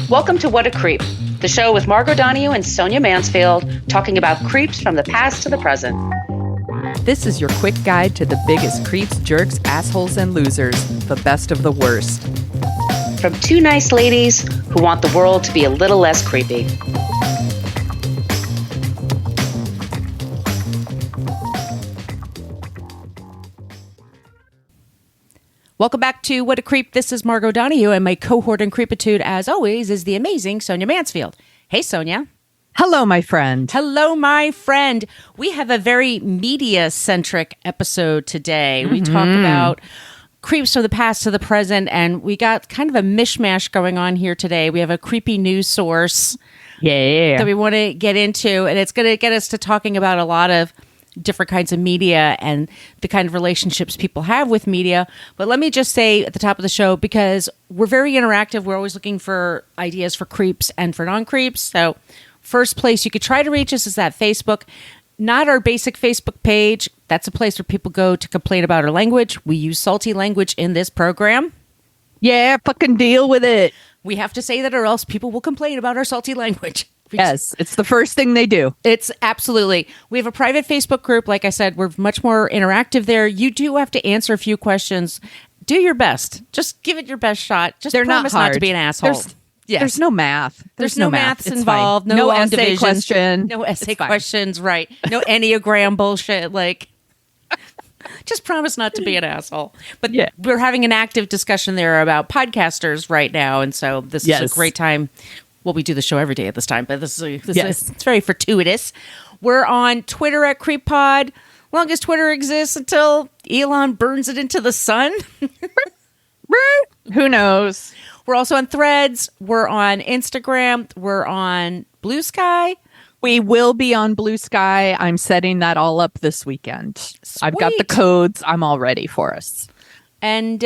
Welcome to What a Creep, the show with Margot Donohue and Sonia Mansfield, talking about creeps from the past to the present. This is your quick guide to the biggest creeps, jerks, assholes, and losers, the best of the worst. From two nice ladies who want the world to be a little less creepy. Welcome back to What a Creep. This is Margot Donohue, and my cohort in creepitude, as always, is the amazing Sonia Mansfield. Hey, Sonia. Hello, my friend. Hello, my friend. We have a very media-centric episode today. We talk about creeps from the past to the present, and we got kind of a mishmash going on here today. We have a creepy news source that we want to get into, and it's going to get us to talking about a lot of different kinds of media and the kind of relationships people have with media. But let me just say at the top of the show, because we're very interactive, we're always looking for ideas for creeps and for non-creeps. So first place you could try to reach us is at Facebook, not our basic Facebook page. That's a place where people go to complain about our language. We use salty language in this program. Yeah, fucking deal with it. We have to say that or else people will complain about our salty language. Yes, it's the first thing they do. It's absolutely. We have a private Facebook group. Like I said, we're much more interactive there. You do have to answer a few questions. Do your best. Just give it your best shot. Just promise not to be an asshole. There's no math. There's no maths involved. No essay division, question. No essay questions. Right. No Enneagram bullshit. Like, just promise not to be an asshole. But we're having an active discussion there about podcasters right now. And so this is a great time. Well, we do the show every day at this time, but this is it's very fortuitous. We're on Twitter at CreepPod. Long as Twitter exists until Elon burns it into the sun. Who knows? We're also on Threads. We're on Instagram. We're on Blue Sky. We will be on Blue Sky. I'm setting that all up this weekend. Sweet. I've got the codes. I'm all ready for us. And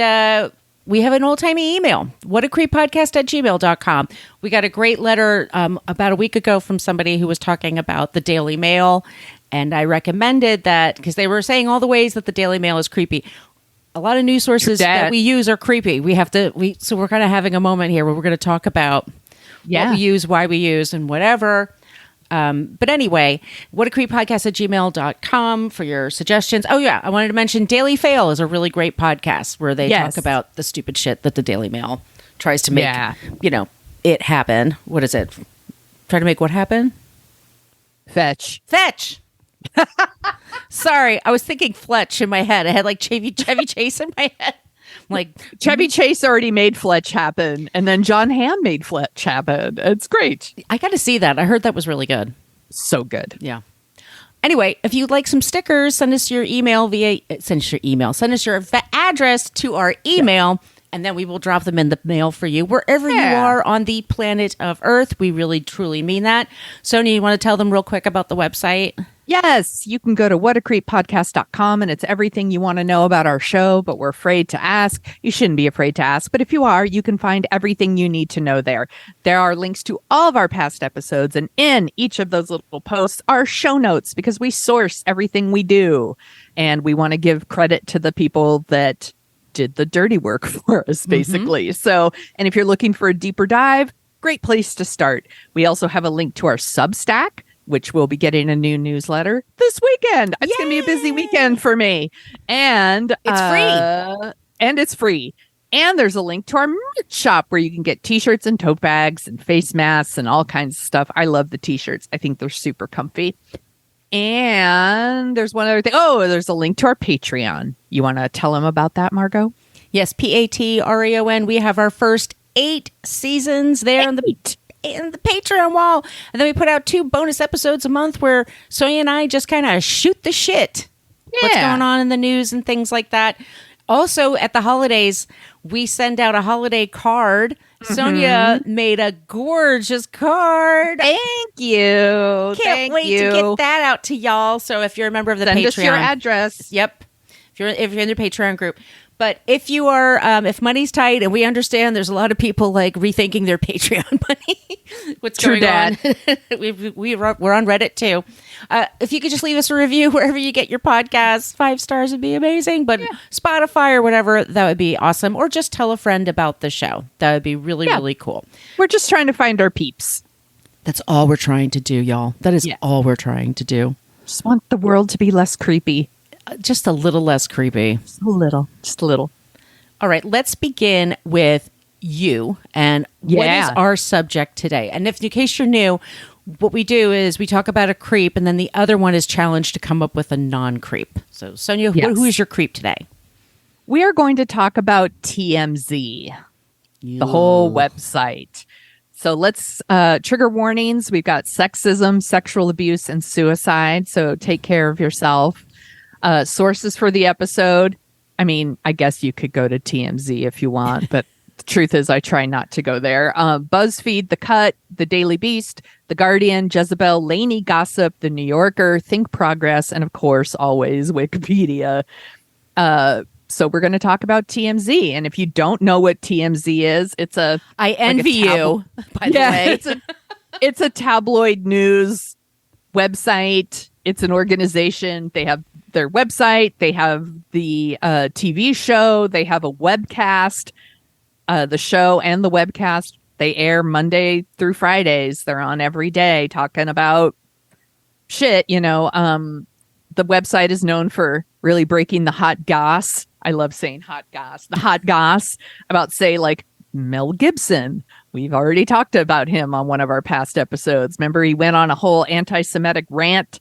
we have an old-timey email, whatacreeppodcast@gmail.com. We got a great letter about a week ago from somebody who was talking about the Daily Mail, and I recommended that because they were saying all the ways that the Daily Mail is creepy. A lot of news sources that we use are creepy. So we're kind of having a moment here where we're going to talk about what we use, why we use, and whatever. But anyway, whatacreeppodcast@gmail.com for your suggestions. Oh, yeah. I wanted to mention Daily Fail is a really great podcast where they talk about the stupid shit that the Daily Mail tries to make, it happen. What is it? Try to make what happen? Fetch. Sorry. I was thinking Fletch in my head. I had like Chevy Chase in my head. Like Chevy Chase already made Fletch happen, and then John Hamm made Fletch happen. It's great. I got to see that. I heard that was really good. So good. Yeah. Anyway, if you'd like some stickers, send us your send us your address to our email, and then we will drop them in the mail for you wherever you are on the planet of Earth. We really, truly mean that. Sonia, you want to tell them real quick about the website? Yes, you can go to whatacreeppodcast.com, and it's everything you want to know about our show, but we're afraid to ask. You shouldn't be afraid to ask, but if you are, you can find everything you need to know there. There are links to all of our past episodes, and in each of those little posts are show notes because we source everything we do, and we want to give credit to the people that did the dirty work for us, basically. So, and if you're looking for a deeper dive, great place to start. We also have a link to our Substack, which will be getting a new newsletter this weekend. It's going to be a busy weekend for me. And it's free. And there's a link to our merch shop where you can get t-shirts and tote bags and face masks and all kinds of stuff. I love the t-shirts. I think they're super comfy. And there's one other thing. Oh, there's a link to our Patreon. You want to tell them about that, Margot? Yes, Patreon. We have our first 8 seasons there in the Patreon wall. And then we put out 2 bonus episodes a month where Sonia and I just kind of shoot the shit. What's going on in the news and things like that. Also, at the holidays, we send out a holiday card. Sonia made a gorgeous card. Thank you. Can't wait to get that out to y'all. So if you're a member of the Patreon. Send us your address. Yep. If you're in the Patreon group. But if you are, if money's tight, and we understand there's a lot of people like rethinking their Patreon money, what's True going on? dat. We're on Reddit too. If you could just leave us a review wherever you get your podcasts, 5 stars would be amazing. But Spotify or whatever, that would be awesome. Or just tell a friend about the show. That would be really, really cool. We're just trying to find our peeps. That's all we're trying to do, y'all. That is all we're trying to do. Just want the world to be less creepy. Just a little less creepy. Just a little. All right, let's begin with you and what is our subject today. And if in case you're new, what we do is we talk about a creep, and then the other one is challenged to come up with a non-creep. So, Sonia, who is your creep today? We are going to talk about TMZ, the whole website. So let's trigger warnings. We've got sexism, sexual abuse, and suicide. So take care of yourself. Sources for the episode. I mean, I guess you could go to TMZ if you want, but the truth is I try not to go there. BuzzFeed, The Cut, The Daily Beast, The Guardian, Jezebel, Laney Gossip, The New Yorker, Think Progress, and of course, always Wikipedia. So we're going to talk about TMZ. And if you don't know what TMZ is, it's I envy you, by the way. It's a tabloid news website. It's an organization. They have their website. They have the TV show. They have a webcast. The show and the webcast, they air Monday through Fridays. They're on every day talking about shit. The website is known for really breaking the hot goss. I love saying hot goss. The hot goss about, say, like Mel Gibson. We've already talked about him on one of our past episodes. Remember, he went on a whole antisemitic rant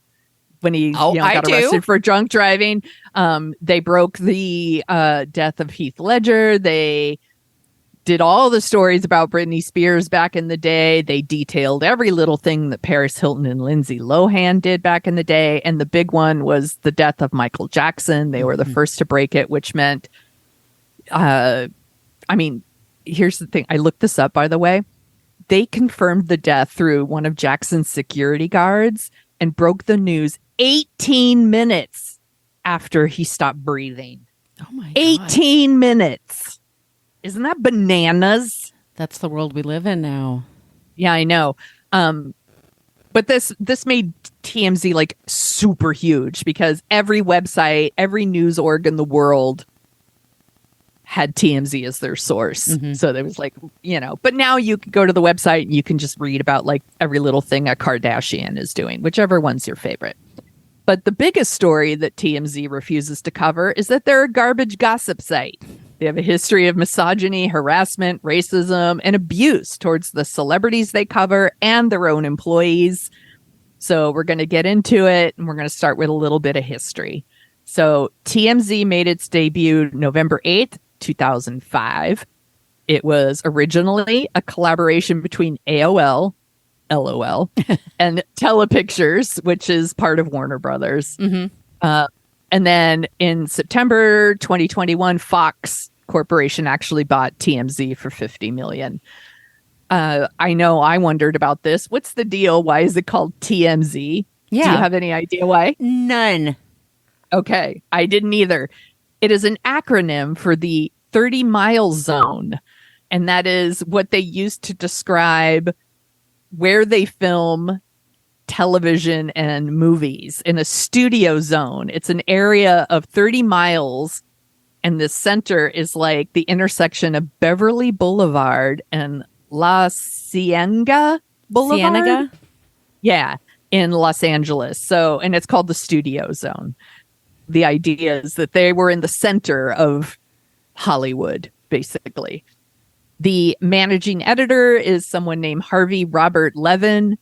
when he got arrested for drunk driving. They broke the death of Heath Ledger. They did all the stories about Britney Spears back in the day. They detailed every little thing that Paris Hilton and Lindsay Lohan did back in the day. And the big one was the death of Michael Jackson. They were the first to break it, which meant, here's the thing. I looked this up, by the way. They confirmed the death through one of Jackson's security guards and broke the news 18 minutes after he stopped breathing. Oh my God. 18 minutes. Isn't that bananas? That's the world we live in now. Yeah, I know. But this made TMZ like super huge because every website, every news org in the world had TMZ as their source. Mm-hmm. So there was like, but now you can go to the website and you can just read about like every little thing a Kardashian is doing, whichever one's your favorite. But the biggest story that TMZ refuses to cover is that they're a garbage gossip site. They have a history of misogyny, harassment, racism, and abuse towards the celebrities they cover and their own employees. So we're going to get into it, and we're going to start with a little bit of history. So TMZ made its debut November 8th, 2005. It was originally a collaboration between AOL, LOL, and Telepictures, which is part of Warner Brothers. Mm-hmm. And then in September 2021, Fox Corporation actually bought TMZ for $50 million. I know I wondered about this. What's the deal? Why is it called TMZ? Yeah. Do you have any idea why? None. Okay. I didn't either. It is an acronym for the 30-mile zone. And that is what they use to describe where they film television and movies in a studio zone. It's an area of 30 miles, and the center is like the intersection of Beverly Boulevard and La Cienega Boulevard. Cienega? Yeah, in Los Angeles. So, and it's called the studio zone. The idea is that they were in the center of Hollywood, basically. The managing editor is someone named Harvey Robert Levin.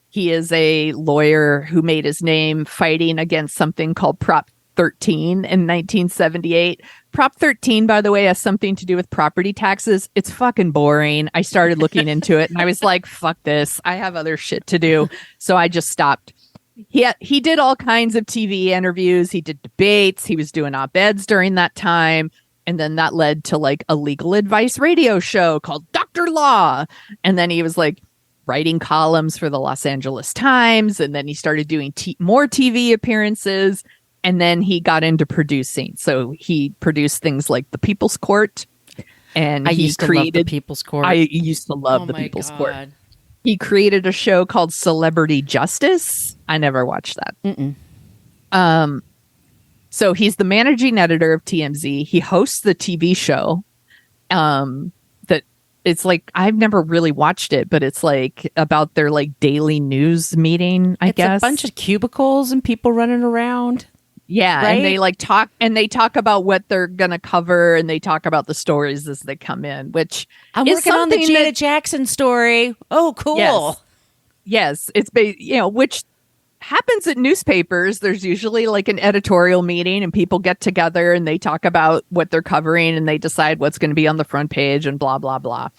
He is a lawyer who made his name fighting against something called Prop 13 in 1978. Prop 13, by the way, has something to do with property taxes. It's fucking boring. I started looking into it and I was like, fuck this. I have other shit to do. So I just stopped. He did all kinds of TV interviews. He did debates. He was doing op-eds during that time. And then that led to like a legal advice radio show called Dr. Law. And then he was like writing columns for the Los Angeles Times. And then he started doing more TV appearances. And then he got into producing. So he produced things like The People's Court. And I he used to love The People's Court. I used to love The my People's God. Court. He created a show called Celebrity Justice. I never watched that. So he's the managing editor of TMZ. He hosts the TV show. That it's like, I've never really watched it, but it's like about their like daily news meeting, I guess. It's a bunch of cubicles and people running around. Yeah, right? and they talk about what they're gonna cover, and they talk about the stories as they come in. Which I'm is working on the something Janet Jackson story. Oh, cool. Yes, it's which happens at newspapers. There's usually like an editorial meeting, and people get together and they talk about what they're covering, and they decide what's going to be on the front page, and blah blah blah.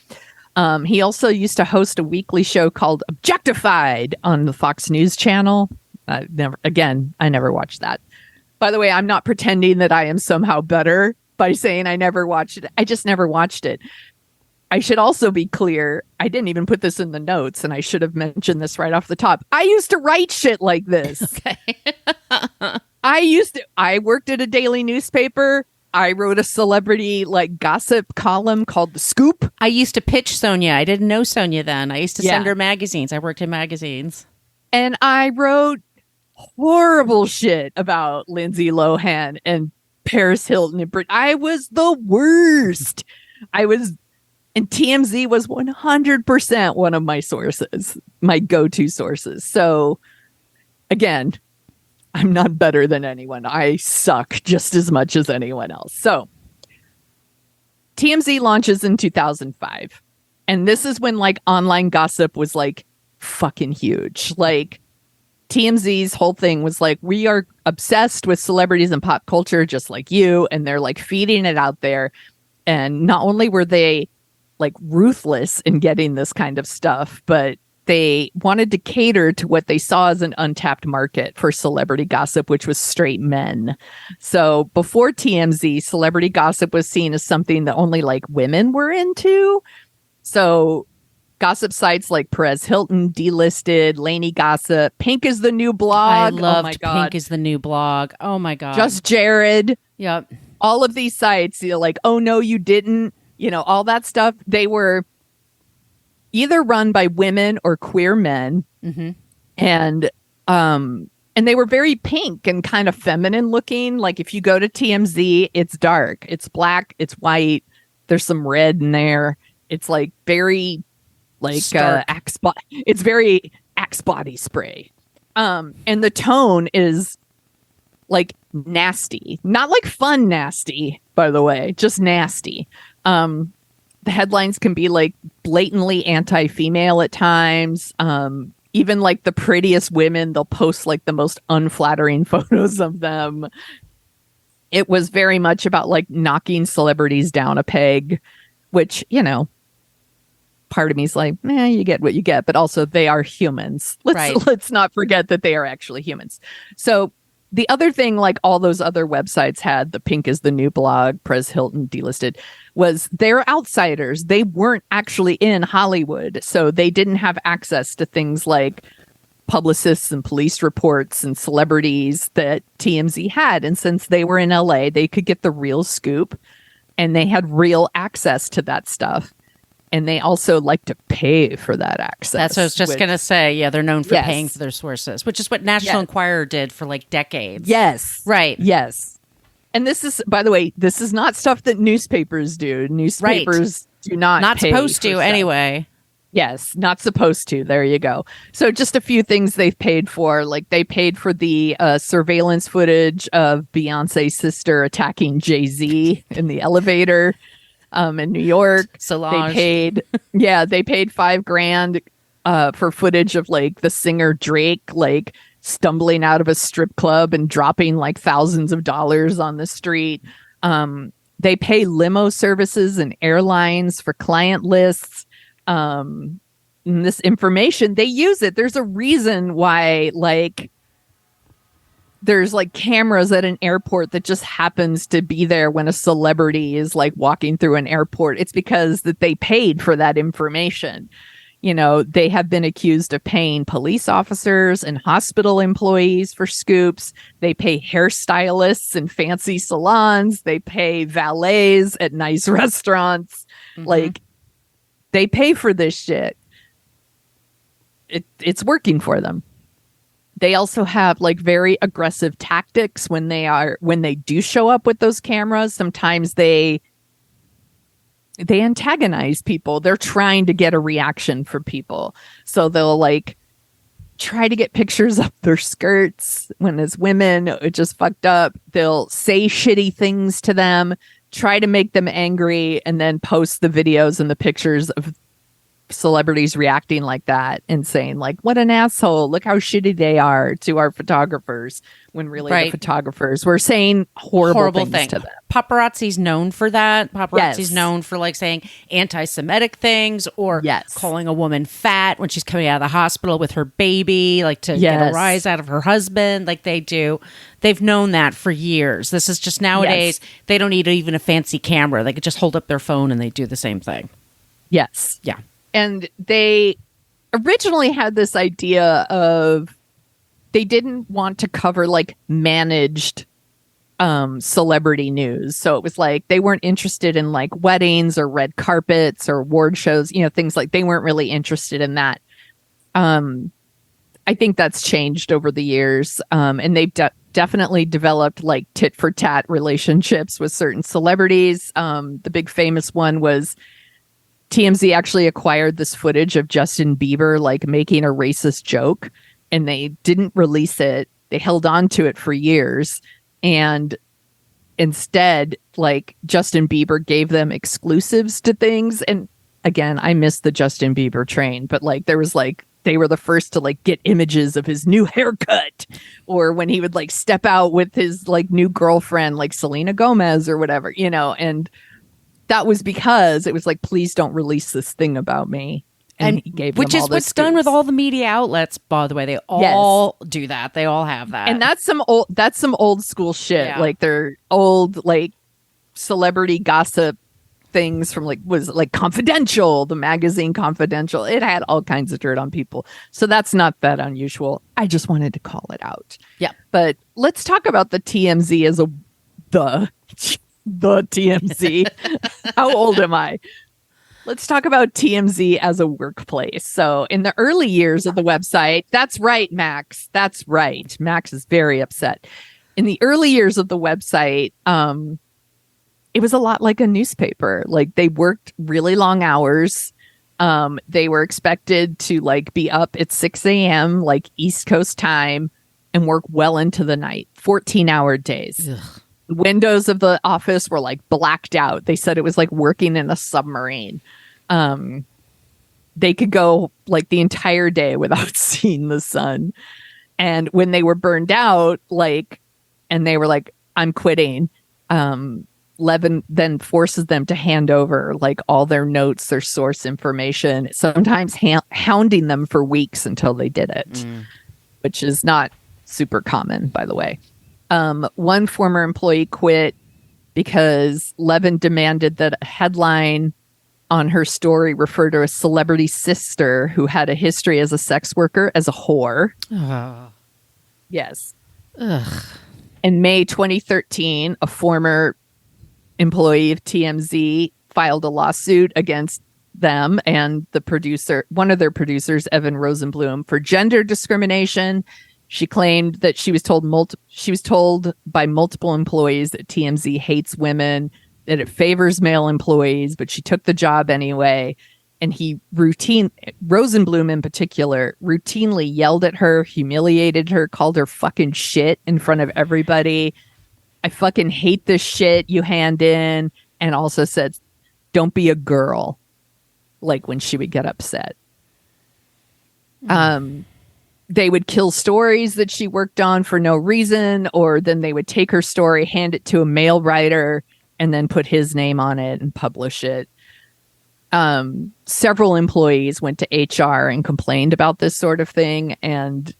He also used to host a weekly show called Objectified on the Fox News channel. I never watched that. By the way, I'm not pretending that I am somehow better by saying I never watched it. I just never watched it. I should also be clear. I didn't even put this in the notes, and I should have mentioned this right off the top. I used to write shit like this. Okay. I worked at a daily newspaper. I wrote a celebrity like gossip column called The Scoop. I used to pitch Sonia. I didn't know Sonia then. I used to send Yeah. her magazines. I worked in magazines. And I wrote horrible shit about Lindsay Lohan and Paris Hilton and Britney. I was the worst. And TMZ was 100% one of my sources, my go-to sources. So again, I'm not better than anyone. I suck just as much as anyone else. So TMZ launches in 2005. And this is when like online gossip was like fucking huge. Like TMZ's whole thing was like, we are obsessed with celebrities and pop culture, just like you. And they're like feeding it out there. And not only were they like ruthless in getting this kind of stuff, but they wanted to cater to what they saw as an untapped market for celebrity gossip, which was straight men. So before TMZ, celebrity gossip was seen as something that only like women were into. So gossip sites like Perez Hilton, Delisted, Laney Gossip, Pink is the New Blog. I loved Oh my God. Pink is the New Blog. Oh my God. Just Jared. Yep. All of these sites, like, oh no, you didn't. All that stuff. They were either run by women or queer men. Mm-hmm. And they were very pink and kind of feminine looking. Like if you go to TMZ, it's dark, it's black, it's white. There's some red in there. It's like very like it's very Axe body spray. And the tone is like nasty, not like fun nasty, by the way, just nasty. The headlines can be like blatantly anti-female at times. Even like the prettiest women, they'll post like the most unflattering photos of them. It was very much about like knocking celebrities down a peg, which, part of me is like, you get what you get, but also they are humans. Let's not forget that they are actually humans. So the other thing, like all those other websites had, the Pink is the New Blog, Perez Hilton, Delisted, was they're outsiders. They weren't actually in Hollywood. So they didn't have access to things like publicists and police reports and celebrities that TMZ had. And since they were in LA, they could get the real scoop and they had real access to that stuff. And they also like to pay for that access. That's what I was just going to say. Yeah, they're known for Yes. paying for their sources, which is what National Enquirer did for like decades. Yes. Right. Yes. And this is, by the way, this is not stuff that newspapers do. Newspapers do not pay supposed for to stuff. anyway. Yes, not supposed to. There you go. So just a few things they've paid for. Like they paid for the surveillance footage of Beyonce's sister attacking Jay-Z in the elevator in New York. Solange. They paid $5,000 for footage of like the singer Drake like stumbling out of a strip club and dropping like thousands of dollars on the street. They pay limo services and airlines for client lists. And this information, they use it. There's a reason why like there's like cameras at an airport that just happens to be there when a celebrity is like walking through an airport. It's because that they paid for that information. They have been accused of paying police officers and hospital employees for scoops. They pay hairstylists in fancy salons. They pay valets at nice restaurants. Like, they pay for this shit. It's working for them. They also have like very aggressive tactics when they do show up with those cameras. Sometimes they antagonize people. They're trying to get a reaction from people. So they'll like try to get pictures of their skirts when as women, it just fucked up. They'll say shitty things to them, try to make them angry, and then post the videos and the pictures of celebrities reacting like that and saying like, what an asshole, look how shitty they are to our photographers, when really the photographers were saying horrible things to them. Paparazzi's known for that. Paparazzi's known for like saying anti-Semitic things or calling a woman fat when she's coming out of the hospital with her baby, like to get a rise out of her husband, like they do. They've known that for years. This is just nowadays, they don't need even a fancy camera. They could just hold up their phone and they do the same thing. Yes. Yeah. And they originally had this idea of they didn't want to cover like managed celebrity news. So it was like they weren't interested in like weddings or red carpets or award shows, things like they weren't really interested in that. I think that's changed over the years. And they've definitely developed like tit for tat relationships with certain celebrities. The big famous one was TMZ actually acquired this footage of Justin Bieber like making a racist joke, and they didn't release it. They held on to it for years, and instead, like, Justin Bieber gave them exclusives to things. And again, I missed the Justin Bieber train, but like there was like they were the first to like get images of his new haircut, or when he would like step out with his like new girlfriend, like Selena Gomez or whatever, and that was because it was like, please don't release this thing about me. And he gave which them is all what's done with all the media outlets, by the way. They all do that. They all have that. And that's some old school shit. Yeah. Like they're old, like celebrity gossip things from like, was like Confidential, the magazine Confidential. It had all kinds of dirt on people. So that's not that unusual. I just wanted to call it out. Yeah. But let's talk about the TMZ as the TMZ. How old am I? Let's talk about TMZ as a workplace. So in the early years of the website, that's right, Max. That's right. Max is very upset. In the early years of the website, it was a lot like a newspaper. Like they worked really long hours. They were expected to like be up at 6 a.m. like East Coast time and work well into the night, 14-hour days. Ugh. Windows of the office were like blacked out. They said it was like working in a submarine. They could go like the entire day without seeing the sun. And when they were burned out, like, and they were like, I'm quitting. Levin then forces them to hand over like all their notes, their source information, sometimes hounding them for weeks until they did it, which is not super common, by the way. One former employee quit because Levin demanded that a headline on her story refer to a celebrity sister who had a history as a sex worker as a whore. Yes. Ugh. In May 2013, a former employee of TMZ filed a lawsuit against them and one of their producers, Evan Rosenblum, for gender discrimination. She claimed that she was told by multiple employees that TMZ hates women, that it favors male employees, but she took the job anyway. And Rosenblum in particular, routinely yelled at her, humiliated her, called her fucking shit in front of everybody. I fucking hate this shit you hand in. And also said, don't be a girl. Like when she would get upset. They would kill stories that she worked on for no reason, or then they would take her story, hand it to a male writer, and then put his name on it and publish it. Several employees went to HR and complained about this sort of thing, and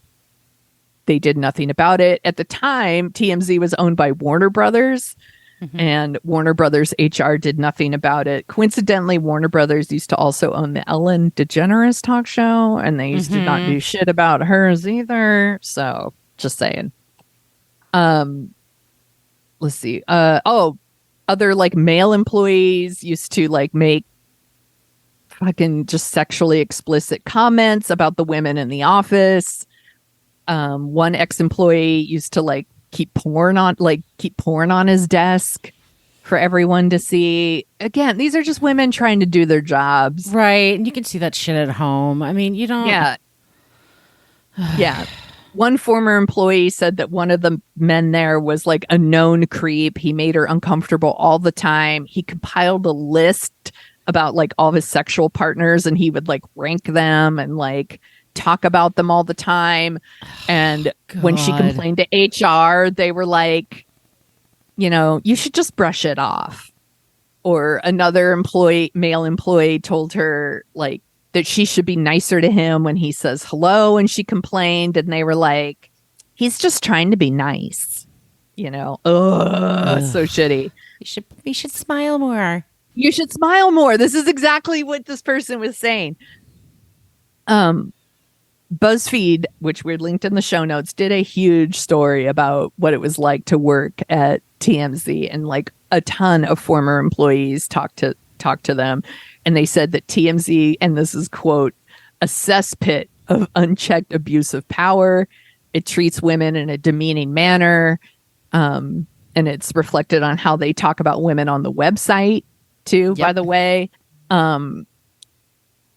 they did nothing about it. At the time, TMZ was owned by Warner Brothers, And Warner Brothers HR did nothing about it. Coincidentally, Warner Brothers used to also own the Ellen DeGeneres talk show, and they used to not do shit about hers either. So just saying. Let's see. Other like male employees used to like make fucking just sexually explicit comments about the women in the office. One ex-employee used to like keep porn on his desk for everyone to see. Again, these are just women trying to do their jobs. Right. And you can see that shit at home. I mean, you don't. Yeah. Yeah. One former employee said that one of the men there was like a known creep. He made her uncomfortable all the time. He compiled a list about like all of his sexual partners, and he would like rank them and like talk about them all the time. And when she complained to HR, they were like, you know, you should just brush it off. Or another male employee told her like that she should be nicer to him when he says hello, and she complained, and they were like, he's just trying to be nice, you know. So shitty. You should smile more. You should smile more. This is exactly what this person was saying. BuzzFeed, which we're linked in the show notes, did a huge story about what it was like to work at TMZ, and like a ton of former employees talked to them, and they said that TMZ, and this is quote, a cesspit of unchecked abuse of power. It treats women in a demeaning manner, and it's reflected on how they talk about women on the website too. Yep. By the way,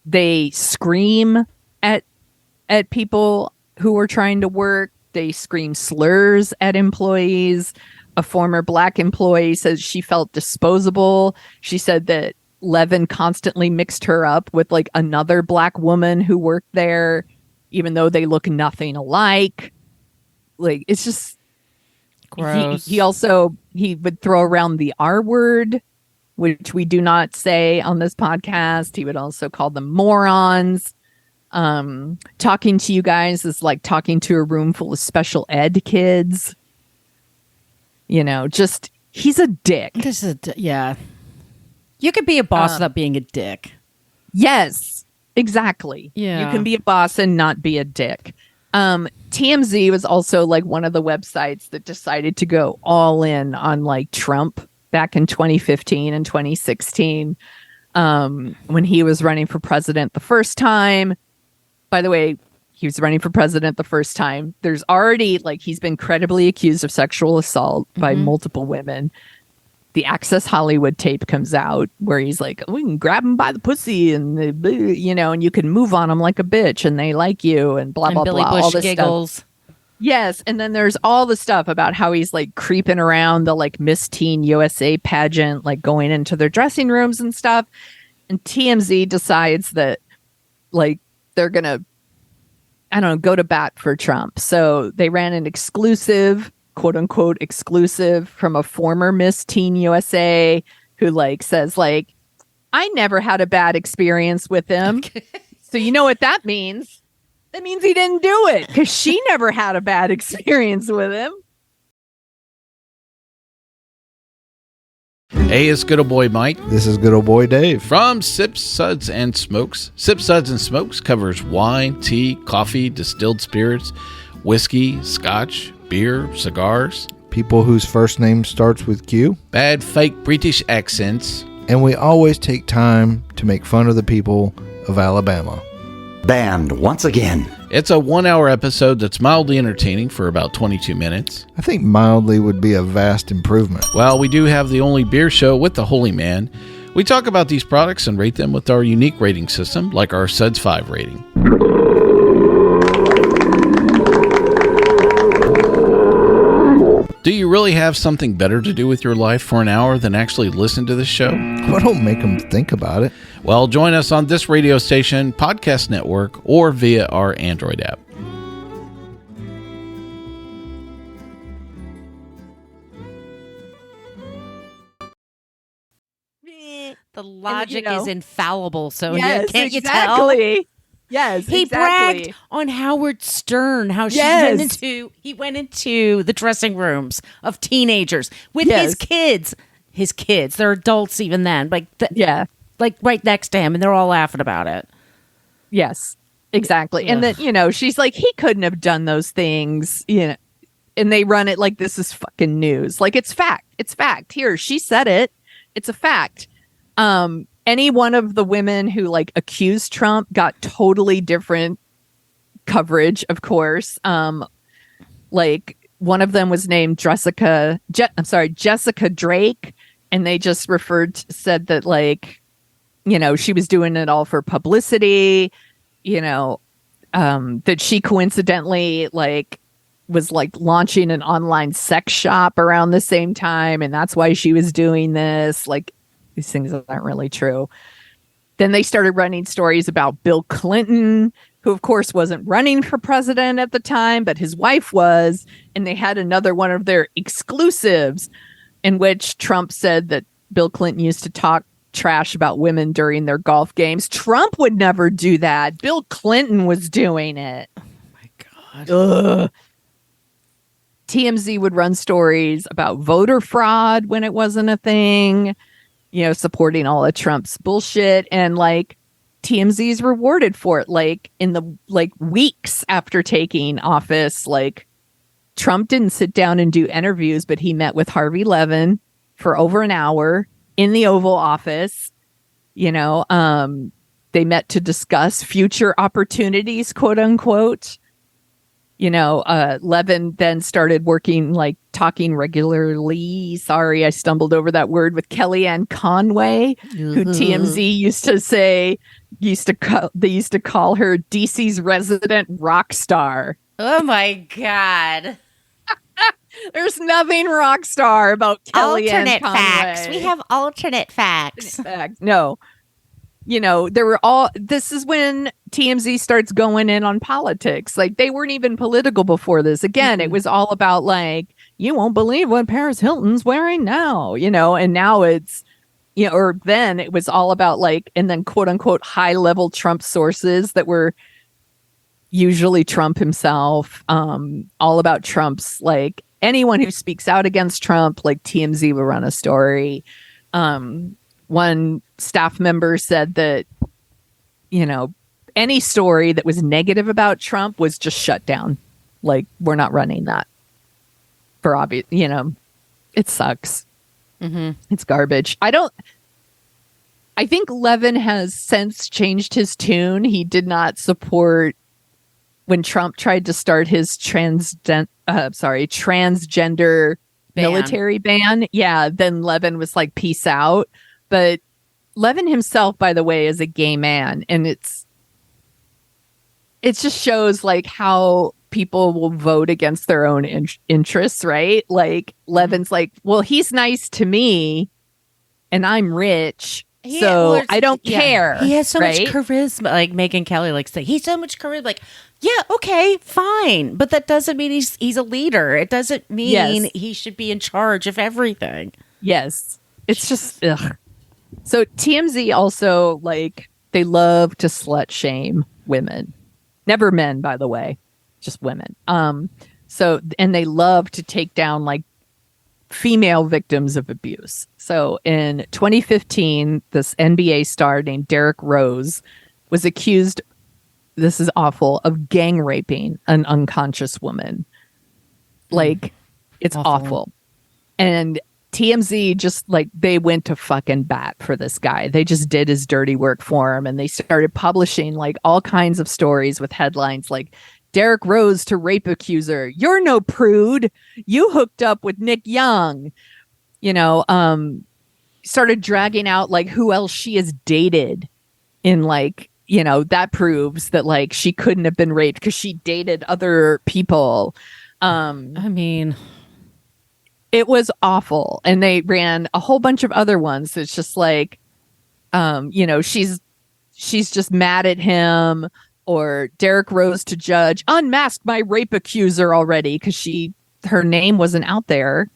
they scream at people who are trying to work. They scream slurs at employees. A former Black employee says she felt disposable. She said that Levin constantly mixed her up with like another Black woman who worked there, even though they look nothing alike. Like, it's just gross. He would throw around the R word, which we do not say on this podcast. He would also call them morons. Talking to you guys is like talking to a room full of special ed kids. You know, just, he's a dick. Yeah. You could be a boss without being a dick. Yes, exactly. Yeah. You can be a boss and not be a dick. TMZ was also like one of the websites that decided to go all in on like Trump back in 2015 and 2016, when he was running for president the first time. By the way, he was running for president the first time. There's already like, he's been credibly accused of sexual assault by multiple women. The Access Hollywood tape comes out where he's like, we can grab him by the pussy and, you know, and you can move on him like a bitch and they like you and blah, blah, Billy blah. Bush all this giggles. Stuff. Yes. And then there's all the stuff about how he's like creeping around the like Miss Teen USA pageant, like going into their dressing rooms and stuff. And TMZ decides that like they're going to, I don't know, go to bat for Trump. So they ran an exclusive, quote unquote, exclusive from a former Miss Teen USA who like says like, I never had a bad experience with him. So you know what that means? That means he didn't do it because she never had a bad experience with him. Hey, it's good old boy Mike. This is good old boy Dave. From Sips, Suds, and Smokes. Sips, Suds, and Smokes covers wine, tea, coffee, distilled spirits, whiskey, scotch, beer, cigars. People whose first name starts with Q. Bad fake British accents. And we always take time to make fun of the people of Alabama. Banned once again. It's a 1-hour episode that's mildly entertaining for about 22 minutes. I think mildly would be a vast improvement. Well, we do have the only beer show with the Holy Man. We talk about these products and rate them with our unique rating system, like our Suds 5 rating. Do you really have something better to do with your life for an hour than actually listen to this show? Well, don't make them think about it. Well, join us on this radio station, podcast network, or via our Android app. The logic you know, is infallible, so yes, can't exactly. you tell? Yes, He exactly. bragged on Howard Stern, how Yes. he went into the dressing rooms of teenagers with Yes. his kids. His kids, they're adults even then, Yeah. like right next to him, and they're all laughing about it. Yes, exactly. And then, she's like, he couldn't have done those things, and they run it like this is fucking news. Like, it's fact. It's fact. Here, she said it. It's a fact. Any one of the women who like accused Trump got totally different coverage, of course. Like one of them was named Jessica Drake, and they just said that like, she was doing it all for publicity, that she coincidentally like was like launching an online sex shop around the same time, and that's why she was doing this. Like, these things aren't really true. Then they started running stories about Bill Clinton, who of course wasn't running for president at the time, but his wife was. And they had another one of their exclusives in which Trump said that Bill Clinton used to talk trash about women during their golf games. Trump would never do that. Bill Clinton was doing it. Oh my God. Ugh. TMZ would run stories about voter fraud when it wasn't a thing, supporting all of Trump's bullshit. And like TMZ's rewarded for it. Like in the weeks after taking office, like Trump didn't sit down and do interviews, but he met with Harvey Levin for over an hour in the Oval Office. They met to discuss future opportunities, quote unquote. Levin then started talking regularly. Sorry, I stumbled over that word, with Kellyanne Conway, who TMZ used to call her DC's resident rock star. Oh my God. There's nothing rock star about Kellyanne Alternate Conway. facts. We have alternate facts. No. This is when TMZ starts going in on politics. Like, they weren't even political before this. Again, It was all about like, you won't believe what Paris Hilton's wearing now, and now it's, or then it was all about like, and then quote unquote high level Trump sources that were usually Trump himself, all about Trump's, like anyone who speaks out against Trump, like TMZ will run a story. One staff member said that, any story that was negative about Trump was just shut down. Like, we're not running that for obvious, it sucks. Mm-hmm. It's garbage. I think Levin has since changed his tune. He did not support when Trump tried to start his transgender military ban. Yeah. Then Levin was like, peace out. But Levin himself, by the way, is a gay man. And it just shows like how people will vote against their own interests, right? Like Levin's like, well, he's nice to me and I'm rich. I don't care. He has so much right? charisma. Like Megyn Kelly likes to say, he's so much charisma. Like, yeah, okay, fine. But that doesn't mean he's a leader. It doesn't mean he should be in charge of everything. Yes. It's just, ugh. So TMZ also, like, they love to slut shame women. Never men, by the way. Just women. And they love to take down, like, female victims of abuse. So in 2015, this NBA star named Derrick Rose was accused, this is awful, of gang raping an unconscious woman. Like, it's awful. And TMZ just, like, they went to fucking bat for this guy. They just did his dirty work for him. And they started publishing, like, all kinds of stories with headlines like, Derrick Rose to rape accuser. You're no prude. You hooked up with Nick Young. Started dragging out, like, who else she has dated in, like, that proves that, like, she couldn't have been raped because she dated other people. I mean, it was awful. And they ran a whole bunch of other ones. It's just like, she's just mad at him, or Derrick Rose to judge, unmask my rape accuser already, because her name wasn't out there.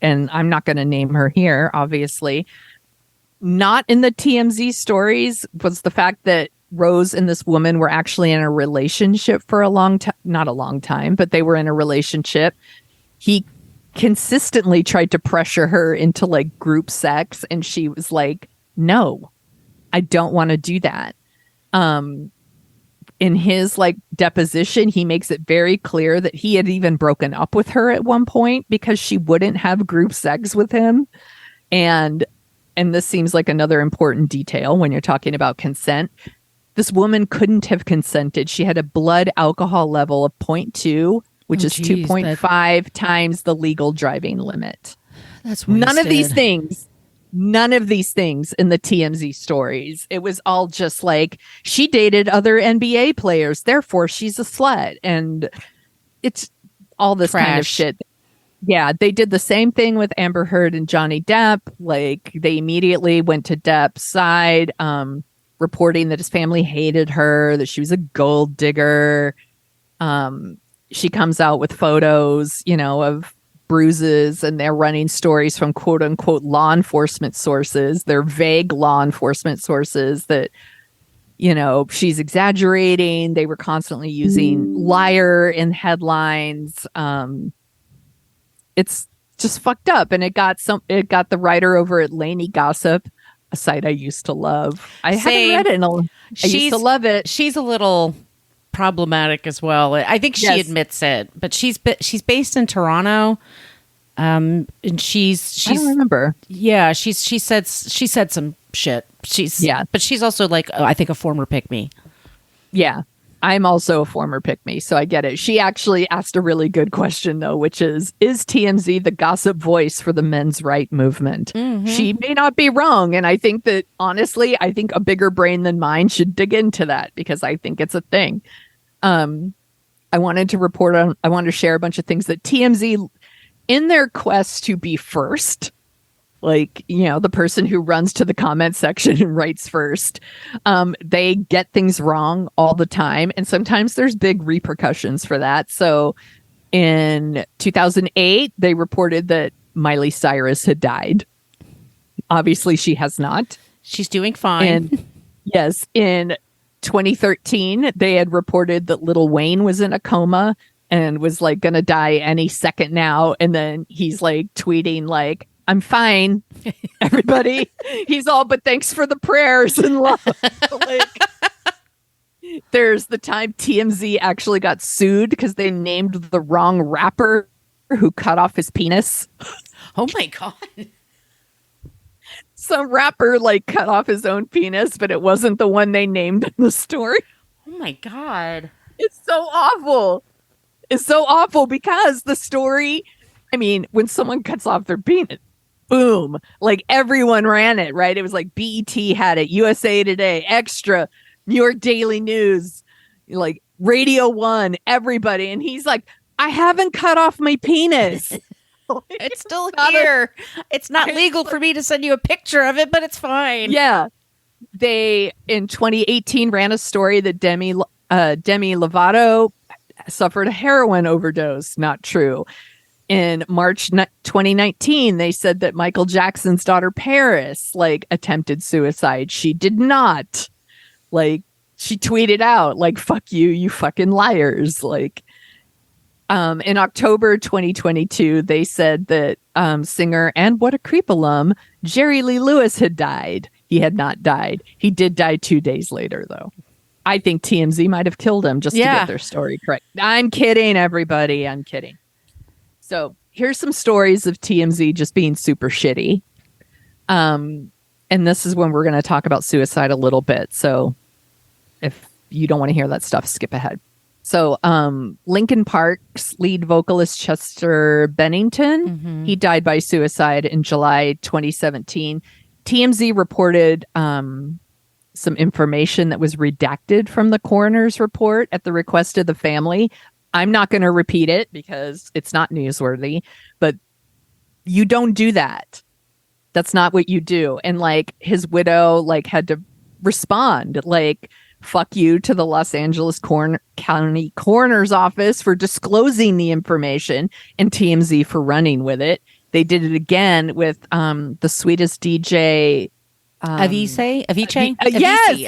And I'm not going to name her here, obviously. Not in the TMZ stories was the fact that Rose and this woman were actually in a relationship for a long time, not a long time, but they were in a relationship. He consistently tried to pressure her into like group sex, and she was like, no, I don't want to do that. In his like deposition, he makes it very clear that he had even broken up with her at one point because she wouldn't have group sex with him. And this seems like another important detail when you're talking about consent. This woman couldn't have consented. She had a blood alcohol level of 0.2, which is 2.5 times the legal driving limit. That's wasted. None of these things in the TMZ stories. It was all just like, she dated other NBA players, therefore she's a slut. And it's all this kind of shit. Yeah, they did the same thing with Amber Heard and Johnny Depp. Like, they immediately went to Depp's side, reporting that his family hated her, that she was a gold digger. She comes out with photos, of bruises, and they're running stories from quote unquote law enforcement sources. They're vague law enforcement sources that, she's exaggerating. They were constantly using liar in headlines. It's just fucked up. And it got the writer over at Laney Gossip, a site I used to love. I haven't read it I used to love it. She's a little problematic as well. I think she admits it, but she's based in Toronto. And she's I don't remember. Yeah, she said some shit. But she's also like, I think, a former pick-me. Yeah. I'm also a former pick-me, so I get it. She actually asked a really good question, though, which is TMZ the gossip voice for the men's right movement? Mm-hmm. She may not be wrong, and I think that, honestly, I think a bigger brain than mine should dig into that, because I think it's a thing. I wanted to share a bunch of things that TMZ, in their quest to be first, like, the person who runs to the comment section and writes first, they get things wrong all the time. And sometimes there's big repercussions for that. So in 2008, they reported that Miley Cyrus had died. Obviously, she has not. She's doing fine. And yes, in 2013, they had reported that Lil Wayne was in a coma and was like going to die any second now. And then he's like tweeting like, I'm fine, everybody. He's all, but thanks for the prayers and love. Like, there's the time TMZ actually got sued because they named the wrong rapper who cut off his penis. Oh my God. Some rapper like cut off his own penis, but it wasn't the one they named in the story. Oh my God. It's so awful. It's so awful because the story, I mean, when someone cuts off their penis, boom, like everyone ran it, right? It was like BET had it, USA Today, Extra, New York Daily News, like Radio 1, everybody. And he's like, I haven't cut off my penis. It's still here. It's not legal for me to send you a picture of it, but it's fine. Yeah. They, in 2018, ran a story that Demi Lovato suffered a heroin overdose. Not true. In March 2019, they said that Michael Jackson's daughter Paris like attempted suicide. She did not. Like, she tweeted out like, fuck you, you fucking liars. Like, in October 2022, they said that singer and What a Creep alum Jerry Lee Lewis had died. He had not died. He did die 2 days later, though. I think TMZ might have killed him just to get their story correct. I'm kidding, everybody. I'm kidding. So here's some stories of TMZ just being super shitty. And this is when we're going to talk about suicide a little bit. So if you don't want to hear that stuff, skip ahead. So Linkin Park's lead vocalist Chester Bennington, he died by suicide in July 2017. TMZ reported some information that was redacted from the coroner's report at the request of the family. I'm not going to repeat it because it's not newsworthy, but you don't do that. That's not what you do. And like his widow like had to respond like, fuck you to the Los Angeles County Coroner's Office for disclosing the information and TMZ for running with it. They did it again with the sweetest DJ Avice? Yes.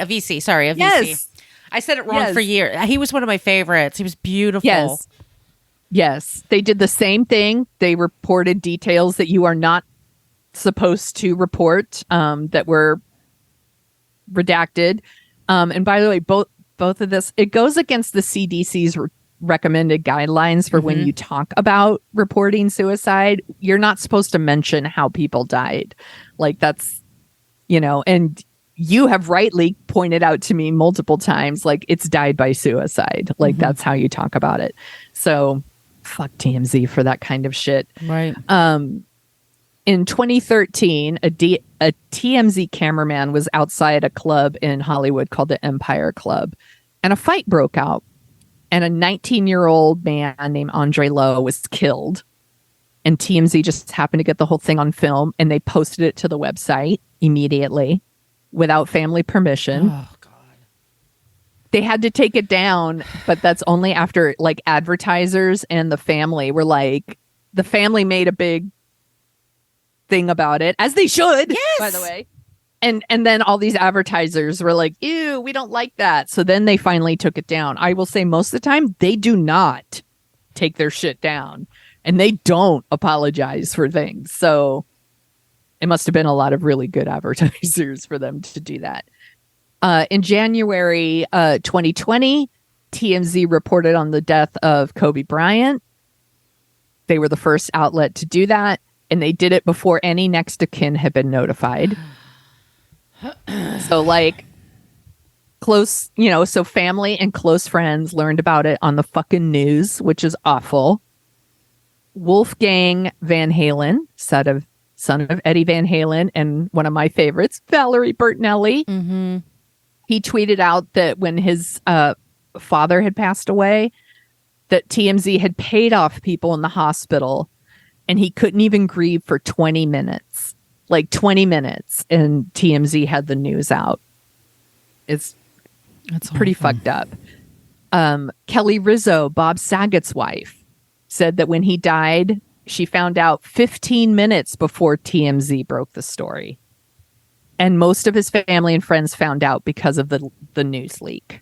Avice. Sorry, Avice. Yes. I said it wrong for years. He was one of my favorites. He was beautiful. Yes. They did the same thing. They reported details that you are not supposed to report, that were redacted. And by the way, both of this, it goes against the CDC's recommended guidelines for when you talk about reporting suicide. You're not supposed to mention how people died. Like that's, and you have rightly pointed out to me multiple times, like it's died by suicide. Like that's how you talk about it. So fuck TMZ for that kind of shit. Right. In 2013, a TMZ cameraman was outside a club in Hollywood called the Empire Club, and a fight broke out. And a 19-year-old man named Andre Lowe was killed. And TMZ just happened to get the whole thing on film, and they posted it to the website immediately without family permission. Oh, God. They had to take it down, but that's only after like advertisers and the family were like, the family made a big thing about it, as they should, yes! by the way. And then all these advertisers were like, ew, we don't like that. So then they finally took it down. I will say most of the time, they do not take their shit down. And they don't apologize for things. So it must have been a lot of really good advertisers for them to do that. In January 2020, TMZ reported on the death of Kobe Bryant. They were the first outlet to do that. And they did it before any next of kin had been notified. So like close, so family and close friends learned about it on the fucking news, which is awful. Wolfgang Van Halen, son of Eddie Van Halen, and one of my favorites, Valerie Bertinelli. Mm-hmm. He tweeted out that when his father had passed away, that TMZ had paid off people in the hospital, and he couldn't even grieve for 20 minutes. Like 20 minutes, and TMZ had the news out. That's pretty fucked up. Kelly Rizzo, Bob Saget's wife, said that when he died, she found out 15 minutes before TMZ broke the story. And most of his family and friends found out because of the news leak.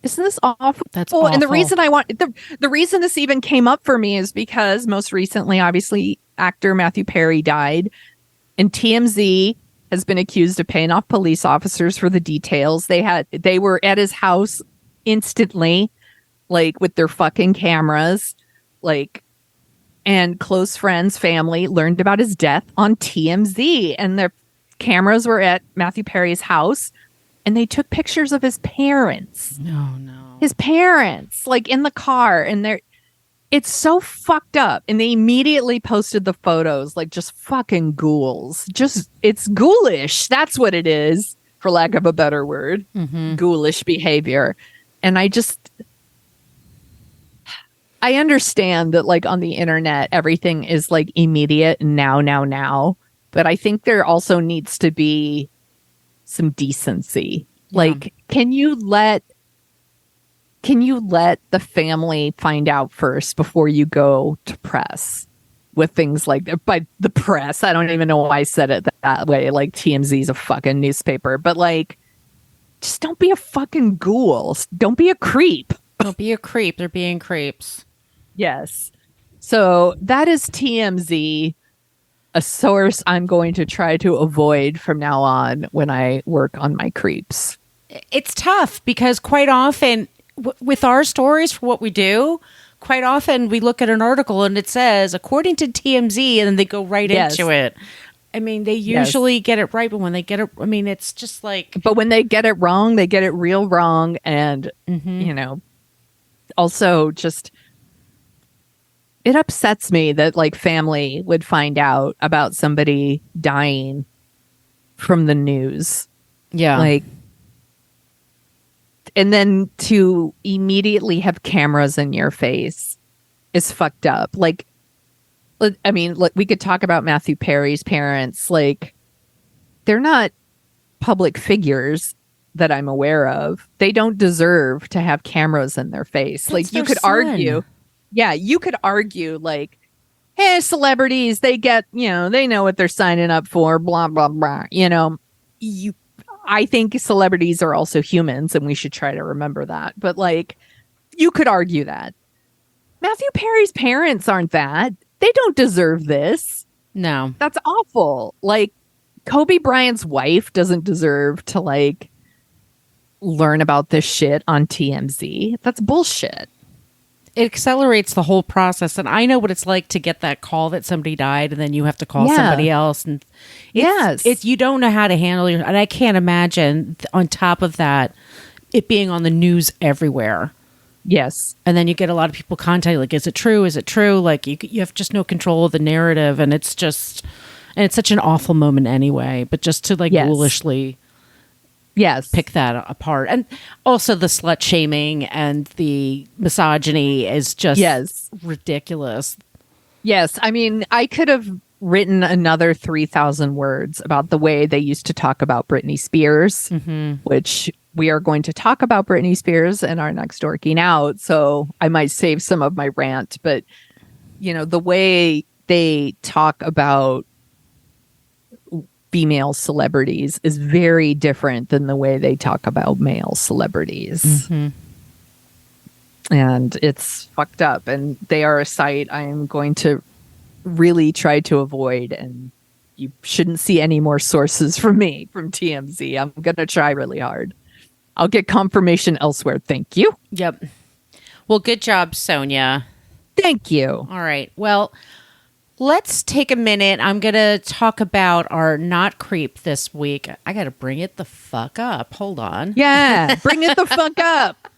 Isn't this awful? That's awful. And the reason the reason this even came up for me is because most recently, obviously, actor Matthew Perry died, and TMZ has been accused of paying off police officers for the details. They were at his house instantly, like with their fucking cameras, like, and close friends, family learned about his death on TMZ, and their cameras were at Matthew Perry's house, and they took pictures of his parents. No. His parents, like in the car, and it's so fucked up. And they immediately posted the photos, like just fucking ghouls. It's ghoulish. That's what it is, for lack of a better word. Mm-hmm. Ghoulish behavior. And I understand that like on the internet, everything is like immediate and now. But I think there also needs to be some decency. Yeah. Like, can you let the family find out first before you go to press with things like that? By the press, I don't even know why I said it that way. Like TMZ is a fucking newspaper, but like, just don't be a fucking ghoul. Don't be a creep. Don't be a creep. They're being creeps. Yes. So that is TMZ, a source I'm going to try to avoid from now on when I work on my creeps. It's tough because quite often with our stories for what we do, quite often we look at an article and it says, according to TMZ, and then they go right into it. I mean, they usually get it right, but when they get it, I mean, it's just like... But when they get it wrong, they get it real wrong. And, also just... It upsets me that like family would find out about somebody dying from the news. Yeah. Like, and then to immediately have cameras in your face is fucked up. Like, I mean, like we could talk about Matthew Perry's parents. Like, they're not public figures that I'm aware of. They don't deserve to have cameras in their face. That's like, you could argue. Yeah, you could argue, like, hey, celebrities, they get, they know what they're signing up for, blah, blah, blah. I think celebrities are also humans and we should try to remember that. But like, you could argue that. Matthew Perry's parents aren't that. They don't deserve this. No. That's awful. Like, Kobe Bryant's wife doesn't deserve to like learn about this shit on TMZ. That's bullshit. It accelerates the whole process. And I know what it's like to get that call that somebody died and then you have to call somebody else. And you don't know how to handle your, and I can't imagine on top of that, it being on the news everywhere. Yes. And then you get a lot of people contact you, like, is it true? Is it true? Like you have just no control of the narrative. And it's such an awful moment anyway, but just to like foolishly pick that apart. And also the slut shaming and the misogyny is just ridiculous. Yes. I mean, I could have written another 3,000 words about the way they used to talk about Britney Spears, which we are going to talk about Britney Spears in our next Dorking Out. So I might save some of my rant, but the way they talk about female celebrities is very different than the way they talk about male celebrities. And it's fucked up. And they are a site I am going to really try to avoid. And you shouldn't see any more sources from me from TMZ. I'm going to try really hard. I'll get confirmation elsewhere. Thank you. Yep. Well, good job, Sonia. Thank you. All right. Well, let's take a minute. I'm going to talk about our not creep this week. I got to bring it the fuck up. Hold on. Yeah, bring it the fuck up.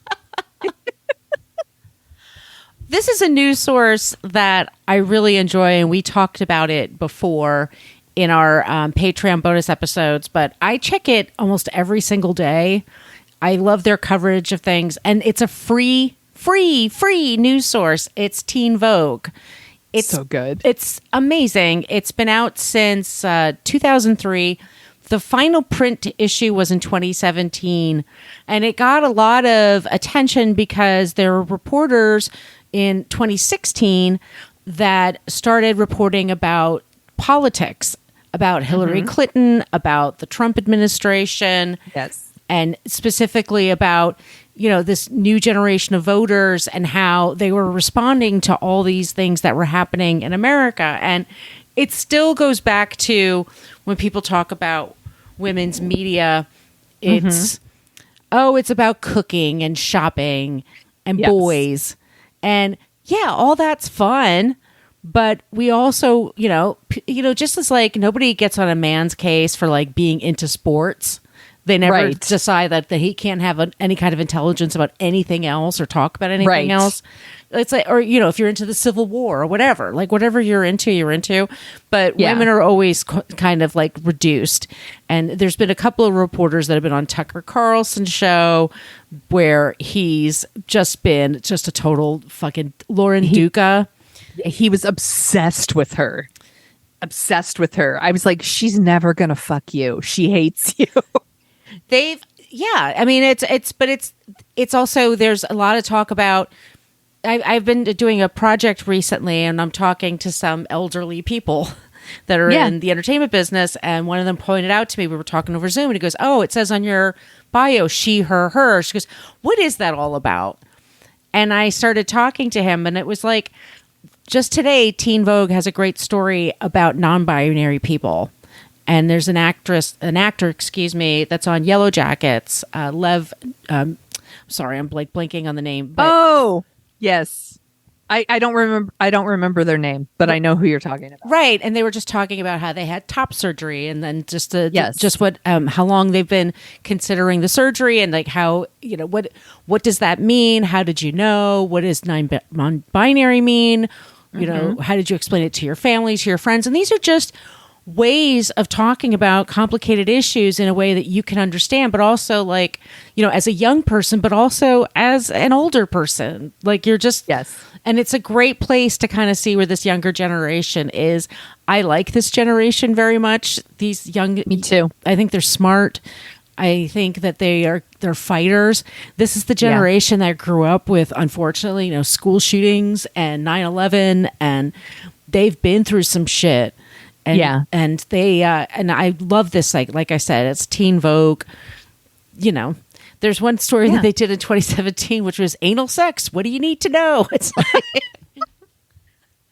This is a news source that I really enjoy, and we talked about it before in our Patreon bonus episodes, but I check it almost every single day. I love their coverage of things, and it's a free news source. It's Teen Vogue. It's so good. It's amazing. It's been out since 2003. The final print issue was in 2017, and it got a lot of attention because there were reporters in 2016 that started reporting about politics, about Hillary Clinton, about the Trump administration. Yes. And specifically about, this new generation of voters and how they were responding to all these things that were happening in America. And it still goes back to when people talk about women's media, it's, it's about cooking and shopping and boys. And all that's fun. But we also, just as like nobody gets on a man's case for like being into sports. They never decide that he can't have any kind of intelligence about anything else or talk about anything else. It's like, or, if you're into the Civil War or whatever, like whatever you're into. But women are always kind of like reduced. And there's been a couple of reporters that have been on Tucker Carlson's show where he's just been a total fucking Lauren Duca. He was obsessed with her. I was like, she's never going to fuck you. She hates you. I mean, it's also, there's a lot of talk about, I've been doing a project recently and I'm talking to some elderly people that are in the entertainment business. And one of them pointed out to me, we were talking over Zoom and he goes, oh, it says on your bio, she, her. She goes, what is that all about? And I started talking to him and it was like, just today, Teen Vogue has a great story about non-binary people. And there's an actor, that's on Yellow Jackets. Sorry, I'm blanking on the name. But oh, yes. I don't remember their name, but I know who you're talking about. Right, and they were just talking about how they had top surgery, and then just what how long they've been considering the surgery, and like how what does that mean? How did you know? What does non-binary mean? How did you explain it to your family, to your friends? And these are just ways of talking about complicated issues in a way that you can understand, but also like, as a young person, but also as an older person, like you're just, and it's a great place to kind of see where this younger generation is. I like this generation very much. These young, me too. I think they're smart. I think that they're fighters. This is the generation that grew up with, unfortunately, school shootings and 9/11 and they've been through some shit. And, Yeah. and they and I love this. Like I said, it's Teen Vogue. You know, there's one story that they did in 2017, which was anal sex. What do you need to know? It's like,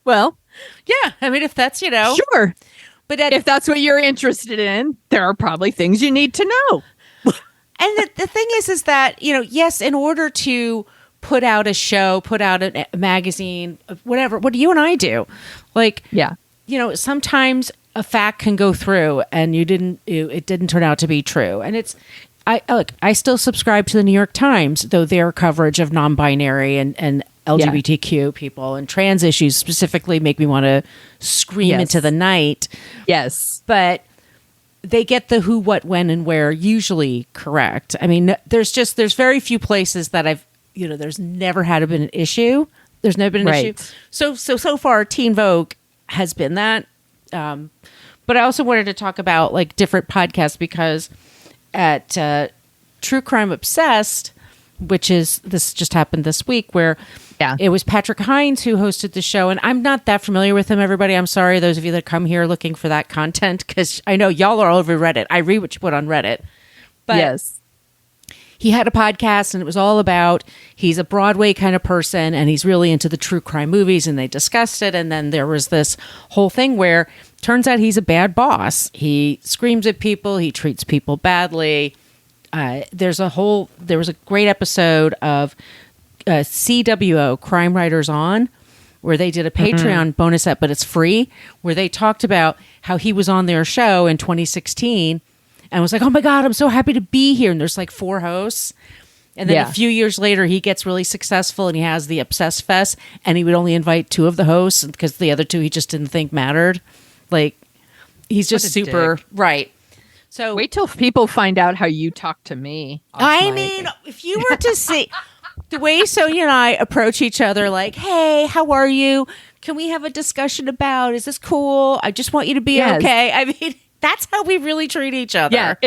Well, yeah. I mean, if that's sure. but If that's what you're interested in, there are probably things you need to know. and the thing is that yes, in order to put out a show, put out a magazine, whatever. What do you and I do? Like, Yeah. Sometimes a fact can go through and it didn't turn out to be true. And I still subscribe to the New York Times, though their coverage of non-binary and LGBTQ people and trans issues specifically make me want to scream into the night. Yes. But they get the who, what, when, and where usually correct. I mean, there's very few places that there's never been an issue. There's never been an issue. So far, Teen Vogue has been that. But I also wanted to talk about like different podcasts because at True Crime Obsessed, this just happened this week, where it was Patrick Hines who hosted the show. And I'm not that familiar with him, everybody. I'm sorry, those of you that come here looking for that content, because I know y'all are all over Reddit. I read what you put on Reddit. But yes. He had a podcast and it was all about, he's a Broadway kind of person and he's really into the true crime movies, and they discussed it. And then there was this whole thing where turns out he's a bad boss. He screams at people. He treats people badly. There was a great episode of CWO, Crime Writers On, where they did a Patreon bonus ep, but it's free, where they talked about how he was on their show in 2016 and was like, oh my God, I'm so happy to be here. And there's like 4 hosts. And then a few years later, he gets really successful and he has the Obsessed Fest, and he would only invite 2 of the hosts because the other 2 he just didn't think mattered. Like, he's just super dick. right. So Wait till people find out how you talk to me. I mean, if you were to see the way Sonia and I approach each other, like, hey, how are you? Can we have a discussion about, is this cool? I just want you to be okay. I mean, that's how we really treat each other.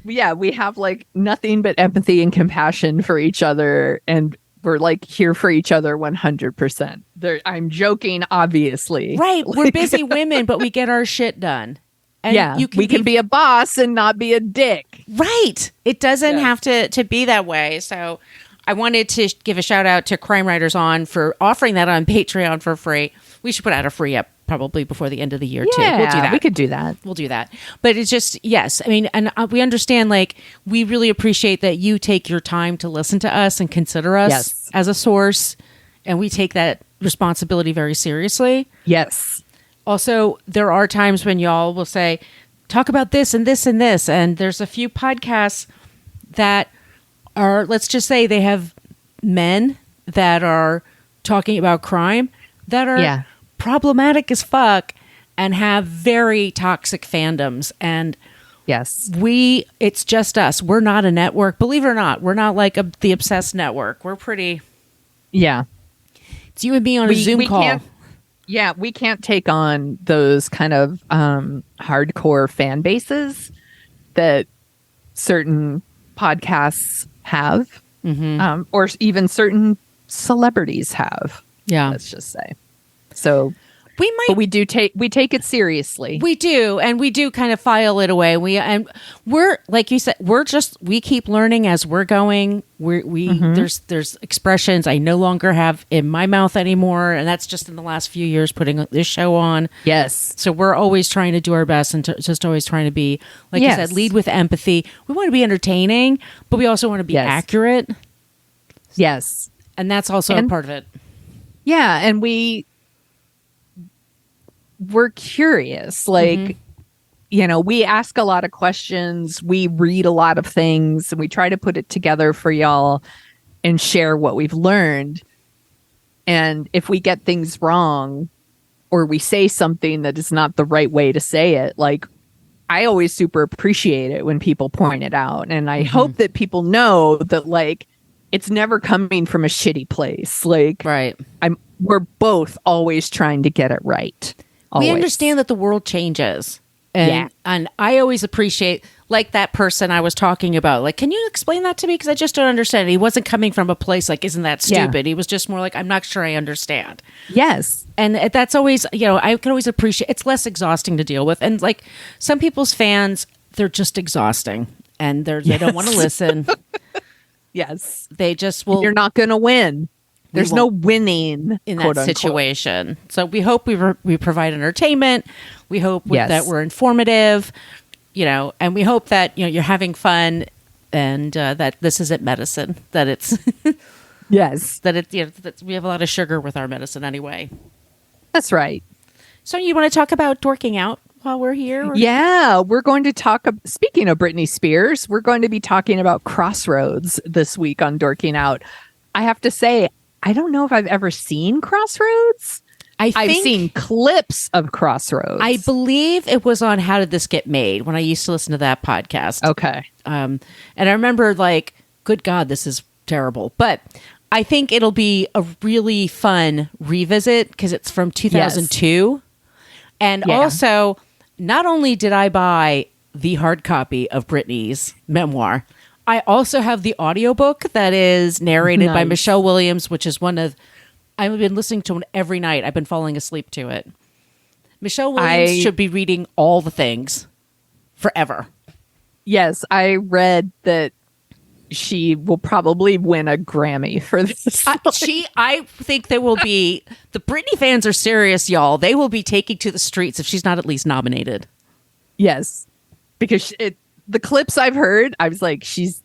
Yeah, we have like nothing but empathy and compassion for each other, and we're like here for each other 100%. I'm joking, obviously. Right. We're busy women, but we get our shit done. And we can be a boss and not be a dick. Right. It doesn't have to be that way. So I wanted to give a shout out to Crime Writers On for offering that on Patreon for free. We should put out a free app probably before the end of the year too. We'll do that. We could do that. We'll do that. But it's just, yes. I mean, and we understand, like, we really appreciate that you take your time to listen to us and consider us as a source. And we take that responsibility very seriously. Yes. Also, there are times when y'all will say, talk about this and this and this. And there's a few podcasts that are, let's just say they have men that are talking about crime that are problematic as fuck and have very toxic fandoms. And it's just us. We're not a network. Believe it or not, we're not like the Obsessed network. We're pretty. Yeah. It's you and me on a Zoom call. We can't take on those kind of hardcore fan bases that certain podcasts have, or even certain celebrities have. Yeah, let's just say. So but we take it seriously. We do, and we do kind of file it away. We're like you said, we keep learning as we're going. There's expressions I no longer have in my mouth anymore, and that's just in the last few years putting this show on. Yes. So we're always trying to do our best and just always trying to be, like you said, lead with empathy. We want to be entertaining, but we also want to be accurate. Yes. And that's also a part of it. Yeah, and we're curious. Like, we ask a lot of questions. We read a lot of things, and we try to put it together for y'all and share what we've learned. And if we get things wrong or we say something that is not the right way to say it, like, I always super appreciate it when people point it out. And I hope that people know that, like, it's never coming from a shitty place. Like, we're both always trying to get it right. Always. We understand that the world changes. And I always appreciate, like that person I was talking about. Like, can you explain that to me? Because I just don't understand. He wasn't coming from a place like, isn't that stupid? He was just more like, I'm not sure I understand. Yes. And that's always, I can always appreciate, it's less exhausting to deal with. And like some people's fans, they're just exhausting and they don't want to listen. Yes. They just will. You're not going to win. There's no winning in quote, that unquote. situation. So we hope we provide entertainment. We hope that we're informative, and we hope that, you're having fun and that this isn't medicine, that it's, yes, that we have a lot of sugar with our medicine anyway. That's right. So you want to talk about dorking out while we're here? Or? Yeah, we're going to talk, speaking of Britney Spears, we're going to be talking about Crossroads this week on Dorking Out. I have to say, I don't know if I've ever seen Crossroads. I've seen clips of Crossroads. I believe it was on How Did This Get Made when I used to listen to that podcast. Okay. And I remember like, good God, this is terrible. But I think it'll be a really fun revisit because it's from 2002. Yes. And also, not only did I buy the hard copy of Britney's memoir, I also have the audiobook that is narrated by Michelle Williams, which is I've been listening to it every night. I've been falling asleep to it. Michelle Williams should be reading all the things forever. Yes, I read that she will probably win a Grammy for this. I think there will be, the Britney fans are serious, y'all. They will be taking to the streets if she's not at least nominated. Yes, because the clips I've heard, I was like, she's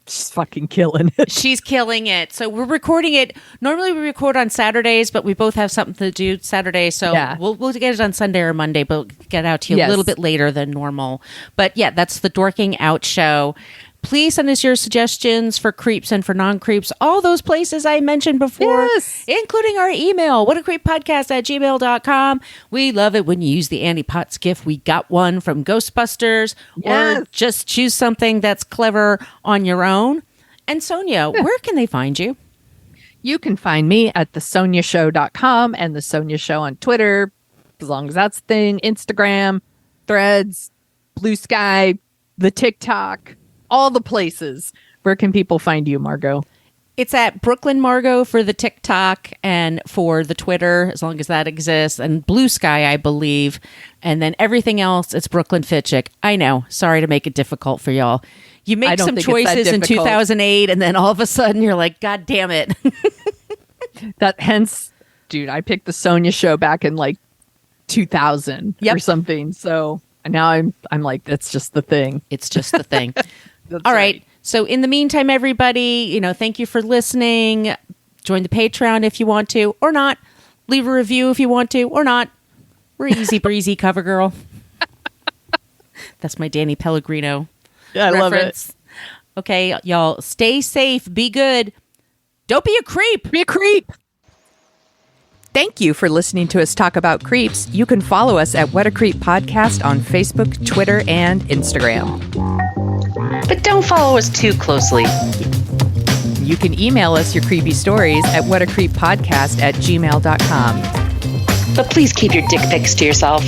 fucking killing it. She's killing it. So we're recording it. Normally we record on Saturdays, but we both have something to do Saturday. So we'll get it on Sunday or Monday, but we'll get out to you a little bit later than normal. But yeah, that's the Dorking Out Show. Please send us your suggestions for creeps and for non-creeps. All those places I mentioned before, including our email, whatacreeppodcast@gmail.com. We love it when you use the Annie Potts gift. We got one from Ghostbusters. Or just choose something that's clever on your own. And Sonia, where can they find you? You can find me at thesoniashow.com and The Sonia Show on Twitter, as long as that's the thing, Instagram, Threads, Blue Sky, the TikTok, all the places. Where can people find you, Margot? It's at Brooklyn Margot for the TikTok and for the Twitter, as long as that exists, and Blue Sky, I believe. And then everything else, it's Brooklyn Fitchick. I know. Sorry to make it difficult for y'all. You make some choices in 2008, and then all of a sudden you're like, God damn it. Dude, I picked the Sonia Show back in like 2000 or something. So now I'm like, that's just the thing. It's just the thing. All right. So in the meantime, everybody, thank you for listening. Join the Patreon if you want to, or not. Leave a review if you want to, or not. We're easy breezy, cover girl. That's my Danny Pellegrino reference. Love it. Okay, y'all, stay safe. Be good. Don't be a creep. Be a creep. Thank you for listening to us talk about creeps. You can follow us at What a Creep Podcast on Facebook, Twitter, and Instagram. But don't follow us too closely. You can email us your creepy stories at whatacreeppodcast@gmail.com. But please keep your dick pics to yourself.